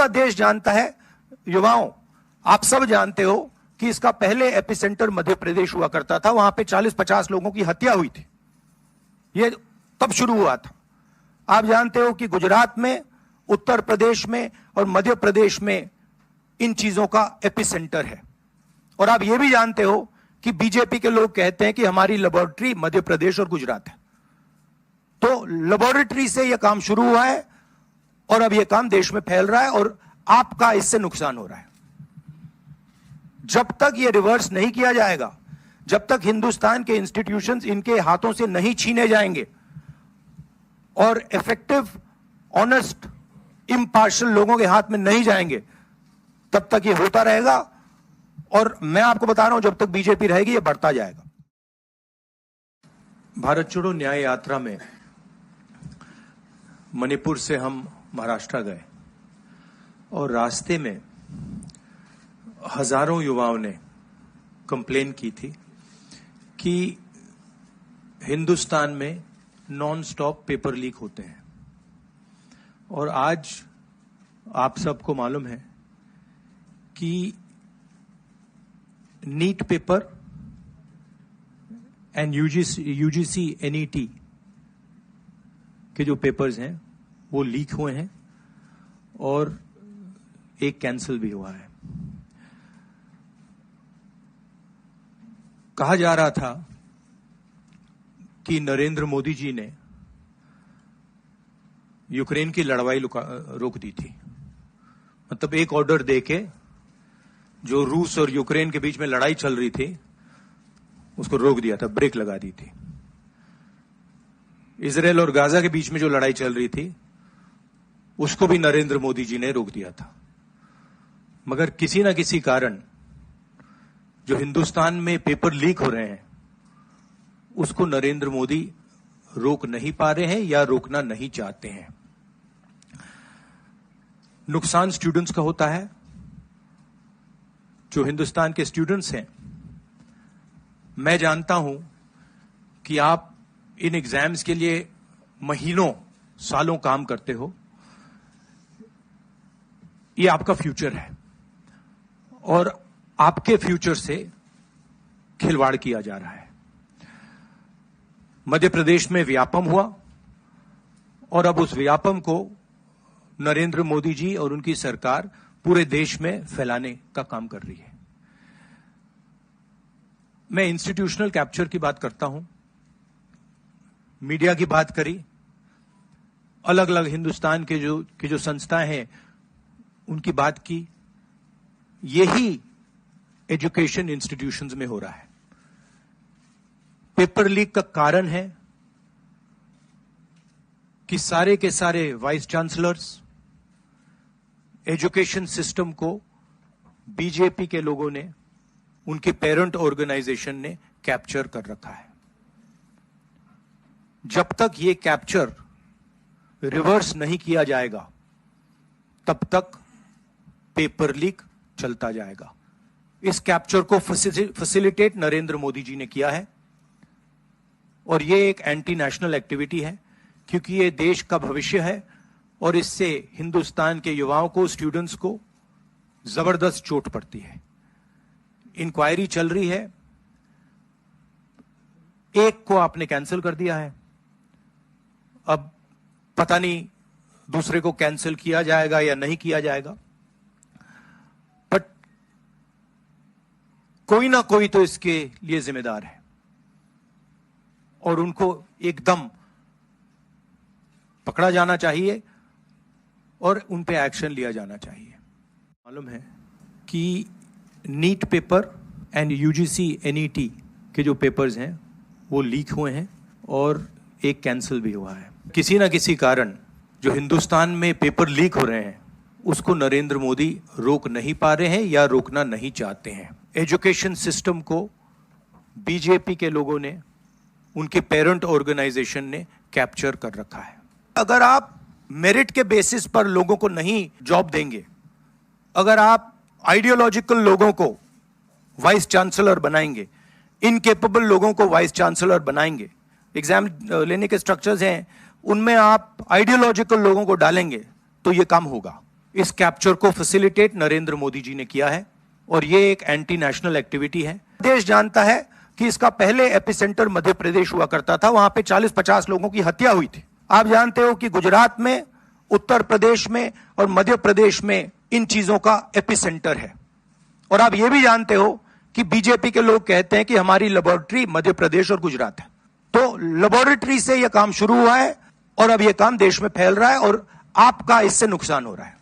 पूरा देश जानता है, युवाओं आप सब जानते हो कि इसका पहले एपिसेंटर मध्य प्रदेश हुआ करता था, वहां पे 40-50 लोगों की हत्या हुई थी, ये तब शुरू हुआ था। आप जानते हो कि गुजरात में, उत्तर प्रदेश में और मध्य प्रदेश में इन चीजों का एपिसेंटर है। और आप ये भी जानते हो कि बीजेपी के लोग कहते हैं कि हमारी लेबोरेटरी मध्य प्रदेश और गुजरात है। तो लेबोरेटरी से यह काम शुरू हुआ है और अब यह काम देश में फैल रहा है और आपका इससे नुकसान हो रहा है। जब तक यह रिवर्स नहीं किया जाएगा, जब तक हिंदुस्तान के इंस्टीट्यूशंस इनके हाथों से नहीं छीने जाएंगे और इफेक्टिव, ऑनेस्ट, इम्पार्शियल लोगों के हाथ में नहीं जाएंगे, तब तक ये होता रहेगा। और मैं आपको बता रहा हूं, जब तक बीजेपी रहेगी ये बढ़ता जाएगा। भारत छोड़ो न्याय यात्रा में मणिपुर से हम महाराष्ट्र गए और रास्ते में हजारों युवाओं ने कंप्लेन की थी कि हिंदुस्तान में नॉन स्टॉप पेपर लीक होते हैं। और आज आप सबको मालूम है कि NEET paper and UGC NET के जो पेपर्स हैं वो लीक हुए हैं और एक कैंसिल भी हुआ है। कहा जा रहा था कि नरेंद्र मोदी जी ने यूक्रेन की लड़ाई रोक दी थी, मतलब एक ऑर्डर देके जो रूस और यूक्रेन के बीच में लड़ाई चल रही थी उसको रोक दिया था, ब्रेक लगा दी थी। इजराइल और गाजा के बीच में जो लड़ाई चल रही थी उसको भी नरेंद्र मोदी जी ने रोक दिया था। मगर किसी ना किसी कारण जो हिंदुस्तान में पेपर लीक हो रहे हैं उसको नरेंद्र मोदी रोक नहीं पा रहे हैं या रोकना नहीं चाहते हैं। नुकसान स्टूडेंट्स का होता है। जो हिंदुस्तान के स्टूडेंट्स हैं, मैं जानता हूं कि आप इन एग्जाम्स के लिए महीनों, सालों काम करते हो। ये आपका फ्यूचर है और आपके फ्यूचर से खिलवाड़ किया जा रहा है। मध्य प्रदेश में व्यापम हुआ और अब उस व्यापम को नरेंद्र मोदी जी और उनकी सरकार पूरे देश में फैलाने का काम कर रही है। मैं इंस्टीट्यूशनल कैप्चर की बात करता हूं, मीडिया की बात करी, अलग अलग हिंदुस्तान के जो संस्थाएं हैं उनकी बात की। यही एजुकेशन इंस्टीट्यूशंस में हो रहा है। पेपर लीक का कारण है कि सारे के सारे वाइस चांसलर्स, एजुकेशन सिस्टम को बीजेपी के लोगों ने, उनके पेरेंट ऑर्गेनाइजेशन ने कैप्चर कर रखा है। जब तक ये कैप्चर रिवर्स नहीं किया जाएगा तब तक पेपर लीक चलता जाएगा। इस कैप्चर को फैसिलिटेट नरेंद्र मोदी जी ने किया है और ये एक एंटी नेशनल एक्टिविटी है, क्योंकि ये देश का भविष्य है और इससे हिंदुस्तान के युवाओं को, स्टूडेंट्स को जबरदस्त चोट पड़ती है। इंक्वायरी चल रही है, एक को आपने कैंसिल कर दिया है, अब पता नहीं दूसरे को कैंसिल किया जाएगा या नहीं किया जाएगा, बट कोई ना कोई तो इसके लिए जिम्मेदार है और उनको एकदम पकड़ा जाना चाहिए और उन पे एक्शन लिया जाना चाहिए। मालूम है कि NEET paper and UGC NET के जो पेपर्स हैं वो लीक हुए हैं और एक कैंसिल भी हुआ है। किसी ना किसी कारण जो हिंदुस्तान में पेपर लीक हो रहे हैं उसको नरेंद्र मोदी रोक नहीं पा रहे हैं या रोकना नहीं चाहते हैं। एजुकेशन सिस्टम को बीजेपी के लोगों ने, उनके पेरेंट ऑर्गेनाइजेशन ने कैप्चर कर रखा है। अगर आप मेरिट के बेसिस पर लोगों को नहीं जॉब देंगे, अगर आप आइडियोलॉजिकल लोगों को वाइस चांसलर बनाएंगे, इनकेपेबल लोगों को वाइस चांसलर बनाएंगे, एग्जाम लेने के स्ट्रक्चर्स हैं उनमें आप आइडियोलॉजिकल लोगों को डालेंगे तो ये काम होगा। इस कैप्चर को फैसिलिटेट नरेंद्र मोदी जी ने किया है और ये एक एंटी नेशनल एक्टिविटी है। देश जानता है कि इसका पहले एपिसेंटर मध्य प्रदेश हुआ करता था, वहां पे 40-50 लोगों की हत्या हुई थी। आप जानते हो कि गुजरात में, उत्तर प्रदेश में और मध्य प्रदेश में इन चीजों का एपिसेंटर है। और आप ये भी जानते हो कि बीजेपी के लोग कहते हैं कि हमारी लेबोरेटरी मध्य प्रदेश और गुजरात है। तो लेबोरेटरी से यह काम शुरू हुआ है और अब यह काम देश में फैल रहा है और आपका इससे नुकसान हो रहा है।